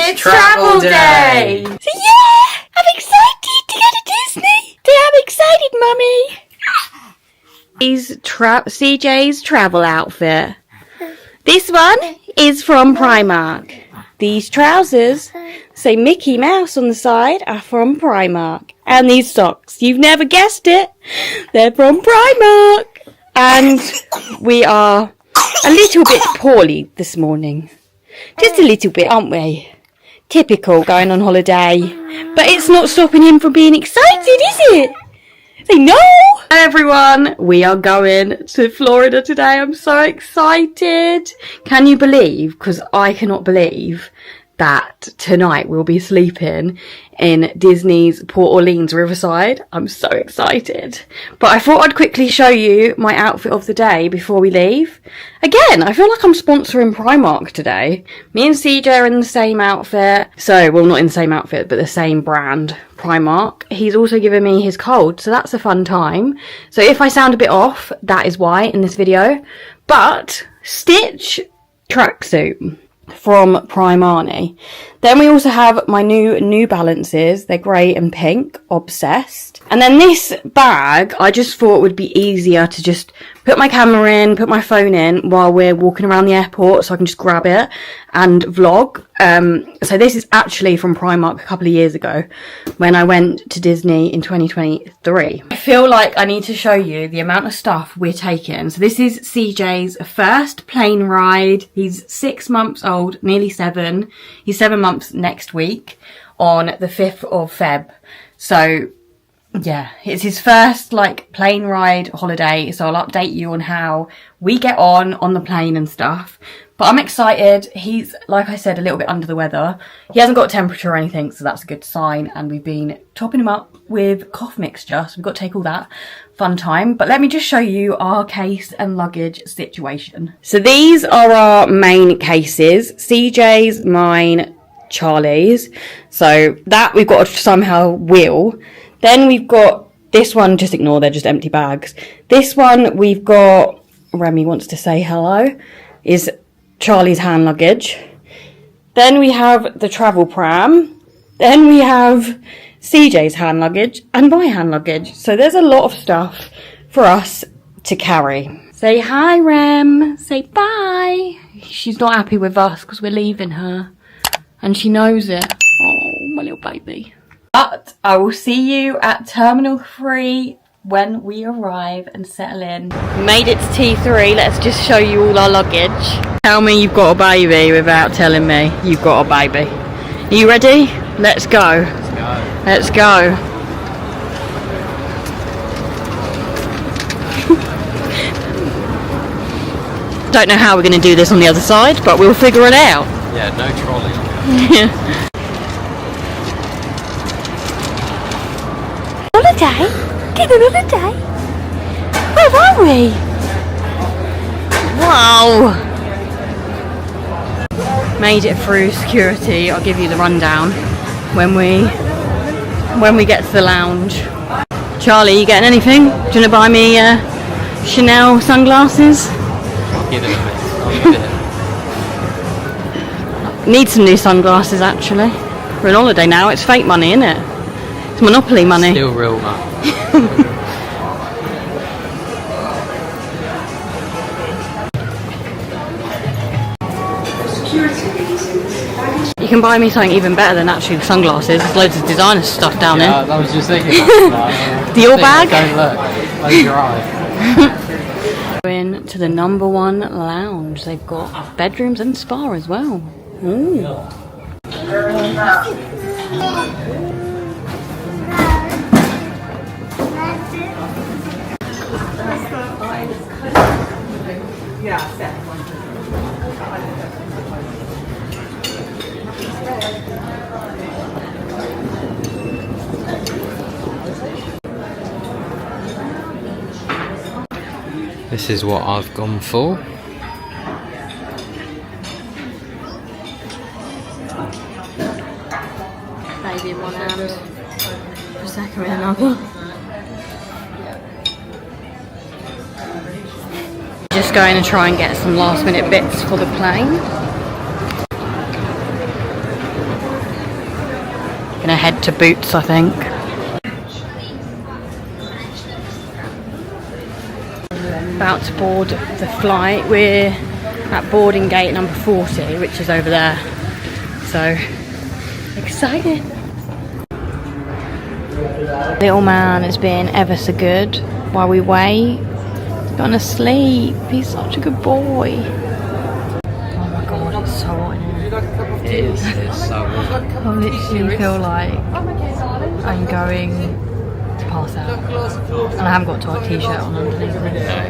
It's travel day! So yeah! I'm excited to go to Disney! I'm excited, Mummy! He's CJ's travel outfit. This one is from Primark. These trousers say Mickey Mouse on the side are from Primark. And these socks, you've never guessed it, they're from Primark. And we are a little bit poorly this morning. Just a little bit, aren't we? Typical going on holiday. But it's not stopping him from being excited, is it? Say no! Everyone, we are going to Florida today. I'm so excited. Can you believe, because I cannot believe, that tonight we'll be sleeping in Disney's Port Orleans Riverside. I'm so excited. But I thought I'd quickly show you my outfit of the day before we leave. Again, I feel like I'm sponsoring Primark today. Me and CJ are in the same outfit. So, well, not in the same outfit, but the same brand, Primark. He's also given me his code, so that's a fun time. So if I sound a bit off, that is why in this video. But Stitch tracksuit from Primark. Then we also have my New Balances. They're grey and pink. Obsessed. And then this bag, I just thought would be easier to just put my camera in, put my phone in while we're walking around the airport, so I can just grab it and vlog. So this is actually from Primark a couple of years ago when I went to Disney in 2023. I feel like I need to show you the amount of stuff we're taking. So this is CJ's first plane ride. He's 6 months old, nearly 7. He's 7 months next week on the 5th of Feb. So yeah, it's his first like plane ride holiday, so I'll update you on how we get on the plane and stuff. But I'm excited. He's, like I said, a little bit under the weather. He hasn't got temperature or anything, so that's a good sign. And we've been topping him up with cough mixture, so we've got to take all that. Fun time. But let me just show you our case and luggage situation. So these are our main cases. CJ's, mine, Charlie's. So that we've got to somehow wheel. Then we've got this one, just ignore, they're just empty bags. This one we've got, Remy wants to say hello, is Charlie's hand luggage. Then we have the travel pram. Then we have CJ's hand luggage and my hand luggage. So there's a lot of stuff for us to carry. Say hi, Rem. Say bye. She's not happy with us because we're leaving her. And she knows it. Oh, my little baby. But I will see you at Terminal 3 when we arrive and settle in. Made it to T3. Let's just show you all our luggage. Tell me you've got a baby without telling me you've got a baby. Are you ready? Let's go. Let's go. Don't know how we're going to do this on the other side, but we'll figure it out. Yeah, no trolley on the other side. Holiday? Getting on holiday? Where are we? Wow! Made it through security. I'll give you the rundown when we get to the lounge. Charlie, you getting anything? Do you want to buy me Chanel sunglasses? I'll give it a miss. I'll give it a... Need some new sunglasses actually. We're on holiday now. It's fake money, isn't it? It's Monopoly money. Still real money. You can buy me something even better than actually the sunglasses. There's loads of designer stuff down there. I was just thinking about that. Your bag? Don't look. Close your eyes. Going to the #1 lounge. They've got bedrooms and spa as well. Ooh. This is what I've gone for. Baby in one hand, Prosecco in another. Just going to try and get some last minute bits for the plane. Gonna head to Boots, I think. About to board the flight. We're at boarding gate number 40, which is over there. So excited. Little man has been ever so good while we wait. He's gone to sleep. He's such a good boy. Oh my god, it's so hot in here. It is. It's so hot. I literally feel like I'm going to pass out. And I haven't got a tight t-shirt on underneath. No,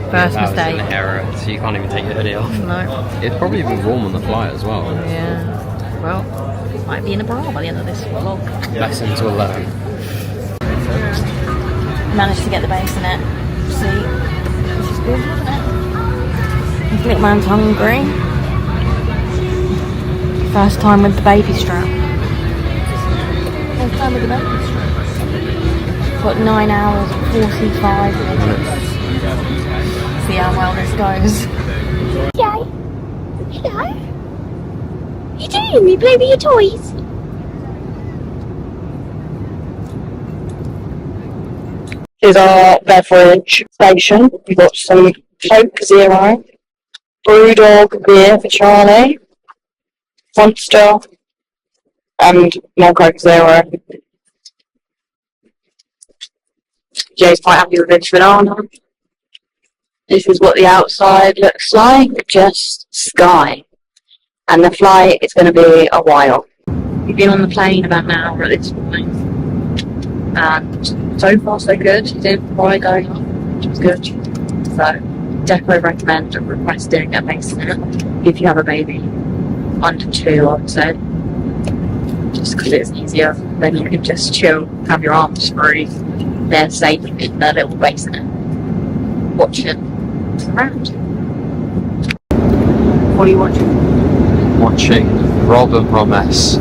First that was mistake. an error, so you can't even take your hoodie off. No. It'd probably be warm on the flight as well. Yeah. Well, might be in a bra by the end of this vlog. Lesson to learn. Managed to get the base in it. See? Which is good, isn't it? This little man's hungry. First time with the baby strap. First time with the baby strap. Got 9 hours and 45 minutes. See how well this goes. Hello. Hello. What are you doing? You play with your toys? Is our beverage station. We've got some Coke Zero, Brewdog beer for Charlie, Monster, and more Coke Zero. Jay's quite happy with this banana. This is what the outside looks like, just sky. And the flight is going to be a while. We've been on the plane about an hour at this point. And so far so good. She didn't cry going up, which was good. So definitely recommend requesting a bassinet if you have a baby under 2, I would say. Just because it's easier, then you can just chill, have your arms free, they're safe in their little bassinet. Watch it around. What are you watching? Watching Rob and Romesh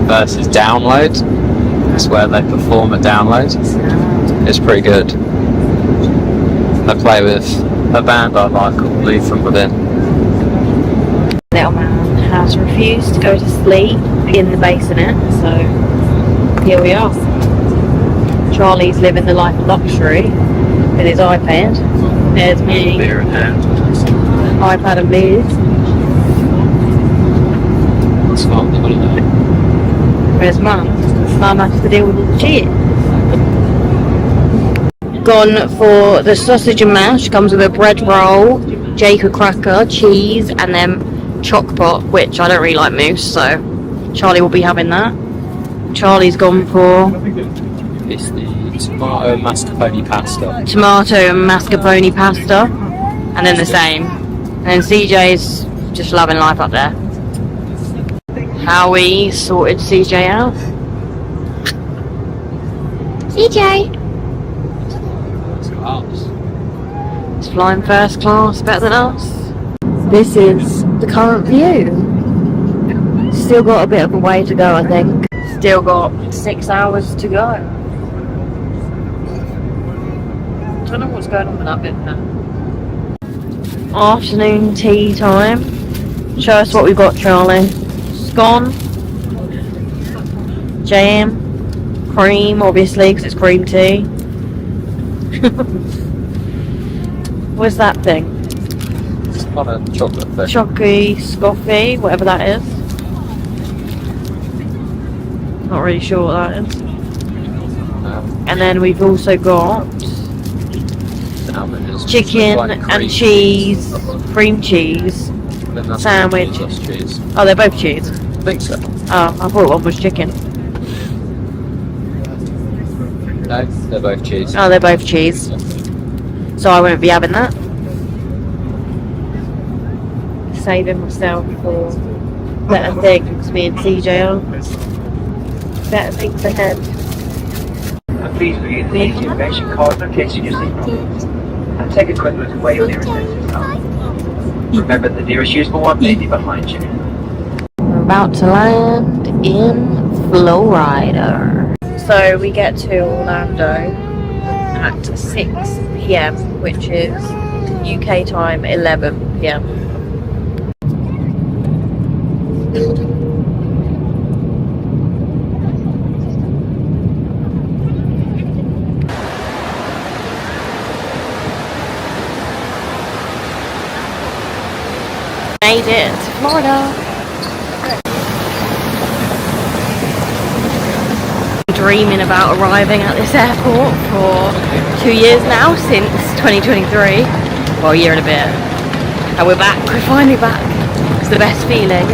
versus Download. That's where they perform at Download. It's pretty good. I play with a band I like called Lead From Within. Little man has refused to go to sleep in the bassinet, so here we are. Charlie's living the life of luxury with his iPad. There's me, Beer in hand. iPad and beers. It's fun, the holiday. Where's Mum? Mum has to deal with all the cheating. Gone for the sausage and mash. Comes with a bread roll, Jacob cracker, cheese, and then choc pot, which I don't really like mousse, so Charlie will be having that. Charlie's gone for It's the tomato mascarpone pasta. tomato and mascarpone pasta, and then the same. And then CJ's just loving life up there. Howie sorted CJ out. CJ. It's flying first class, better than us. This is the current view. Still got a bit of a way to go, I think. Still got 6 hours to go. I don't know what's going on with that bit now. Afternoon tea time. Show us what we've got, Charlie. Scone, jam, cream, obviously, because it's cream tea. What's that thing? It's not a chocolate thing. Chocky, scoffy, whatever that is. Not really sure what that is. And then we've also got chicken and cheese, cream cheese, sandwich. Cheese. Oh, they're both cheese. I think so. Oh, I thought one was chicken. No, they're both cheese. Oh, they're both cheese. So I won't be having that. Saving myself for better things, me and CJ are. Better things ahead. Please read the information card located in your seatbelt and take a quick look at where your nearest exits are. Remember, the nearest usable one may be behind you. We're about to land in Florida. So we get to Orlando at 6 PM, which is UK time 11 PM. Florida. Dreaming about arriving at this airport for 2 years now, since 2023. Well, a year and a bit. And we're back, we're finally back. It's the best feeling.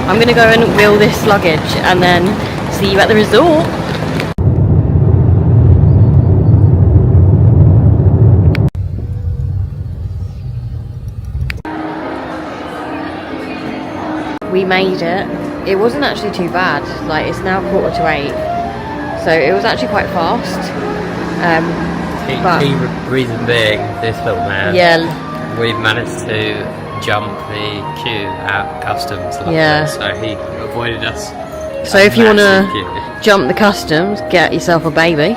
I'm gonna go and wheel this luggage and then see you at the resort. We made it. It wasn't actually too bad. Like, it's now 7:45, so it was actually quite fast. But Key reason being, this little man. yeah, We've managed to jump the queue at customs. Yeah. So he avoided us. so if you want to Massive queue. jump the customs, get yourself a baby.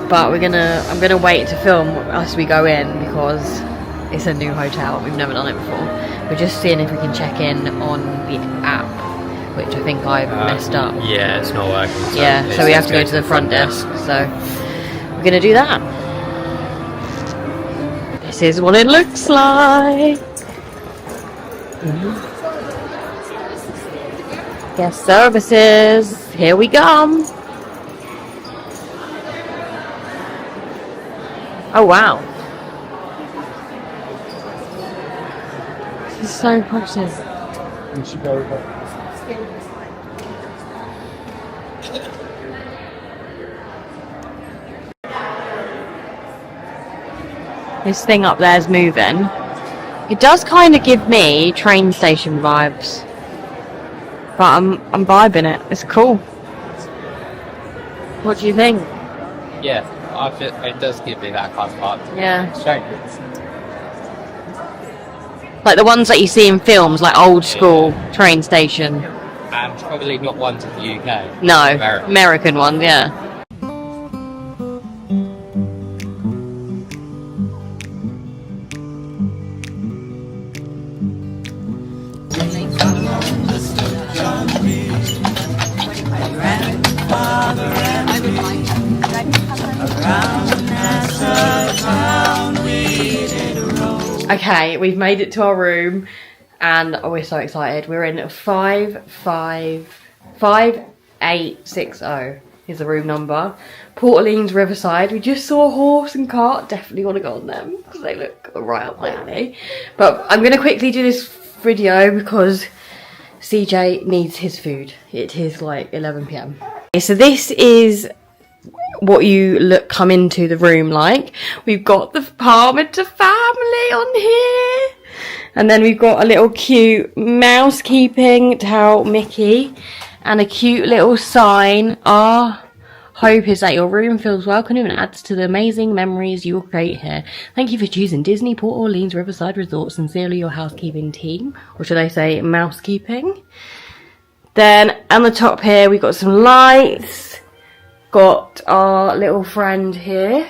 But I'm gonna wait to film as we go in because it's a new hotel. We've never done it before. We're just seeing if we can check in on the app, which I think I've messed up. Yeah, it's not working. So we have to go to the front desk. So we're gonna do that. This is what it looks like. Guest services. Here we come. Oh wow. This is so impressive. This thing up there is moving. It does kind of give me train station vibes, but I'm vibing it. It's cool. What do you think? Yeah, I feel it does give me that kind of vibe. Yeah. Shame. Like the ones that you see in films, like old school train station. And probably not ones in the UK. No, American. American ones, yeah. Okay, we've made it to our room and we're so excited. We're in 5860 is the room number. Orlean Riverside. We just saw a horse and cart. Definitely want to go on them because they look right up my alley. But I'm going to quickly do this video because CJ needs his food. It is like 11 PM. Okay, so this is what you come into the room like. We've got the Parmiter family on here, and then we've got a little cute mousekeeping towel Mickey and a cute little sign. Our hope is that your room feels welcoming and adds to the amazing memories you will create here. Thank you for choosing Disney Port Orleans Riverside Resort. Sincerely, your housekeeping team, or should I say mousekeeping. Then on the top here we've got some lights. Got our little friend here.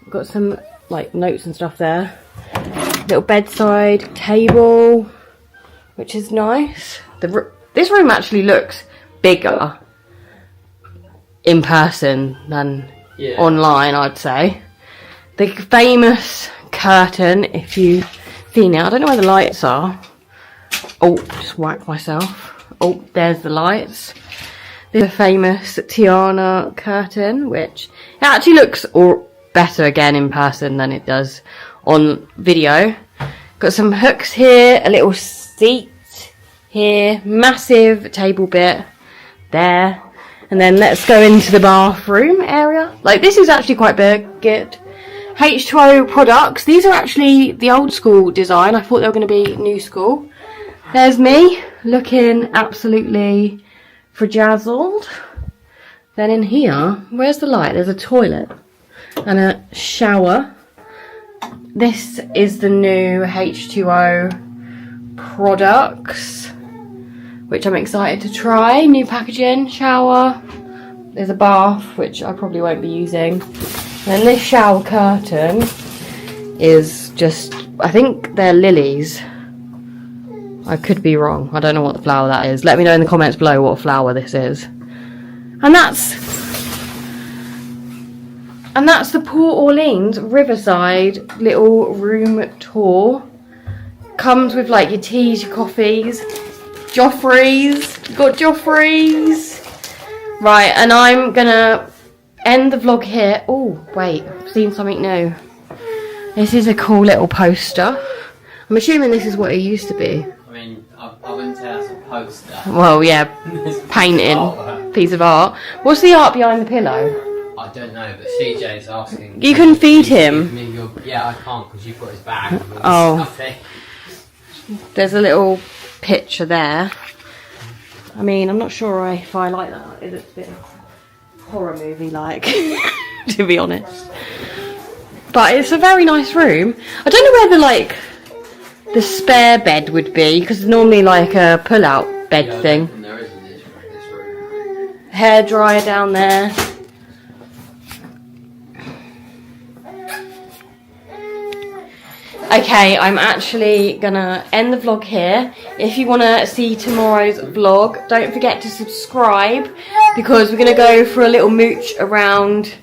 Got some like notes and stuff there. Little bedside table, which is nice. This room actually looks bigger in person than online, I'd say. The famous curtain, if you've seen it. I don't know where the lights are. Oh, just whacked myself. Oh, there's the lights. The famous Tiana curtain, which it actually looks better again in person than it does on video. Got some hooks here, a little seat here, massive table bit there, and then let's go into the bathroom area. Like, this is actually quite big. Good. H2O products. These are actually the old school design. I thought they were going to be new school. There's me looking absolutely frajazzled. Then in here, where's the light? There's a toilet and a shower. This is the new H2O products, which I'm excited to try. New packaging, shower. There's a bath, which I probably won't be using. And this shower curtain is just, I think they're lilies. I could be wrong. I don't know what the flower that is. Let me know in the comments below what flower this is. And that's And that's the Port Orleans Riverside little room tour. Comes with like your teas, your coffees, Joffrey's. Got Joffrey's. Right, and I'm gonna end the vlog here. Oh, wait, I've seen something new. This is a cool little poster. I'm assuming this is what it used to be. I mean, I wouldn't say that's a poster. Well, yeah, painting, piece of art. What's the art behind the pillow? I don't know, but CJ's asking. You can feed him. Yeah, I can't because you've got his bag. Oh. There's a little picture there. I mean, I'm not sure if I like that. It looks a bit horror movie-like, to be honest. But it's a very nice room. I don't know where the spare bed would be, because it's normally like a pull-out bed thing. There is this room. Hair dryer down there. Okay, I'm actually gonna end the vlog here. If you want to see tomorrow's vlog, don't forget to subscribe, because we're gonna go for a little mooch around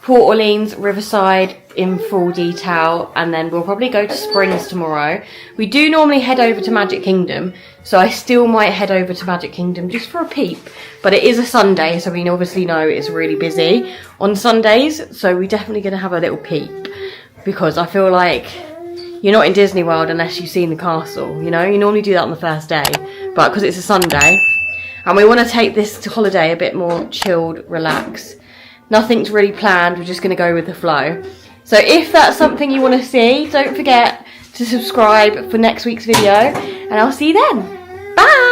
Port Orleans Riverside in full detail, and then we'll probably go to Springs tomorrow. We do normally head over to Magic Kingdom, so I still might head over to Magic Kingdom just for a peep. But it is a Sunday, so we obviously know it's really busy on Sundays, so we're definitely gonna have a little peep, because I feel like you're not in Disney World unless you've seen the castle, you know? You normally do that on the first day, but because it's a Sunday, and we want to take this holiday a bit more chilled, relaxed. Nothing's really planned, we're just going to go with the flow. So if that's something you want to see, don't forget to subscribe for next week's video, and I'll see you then. Bye!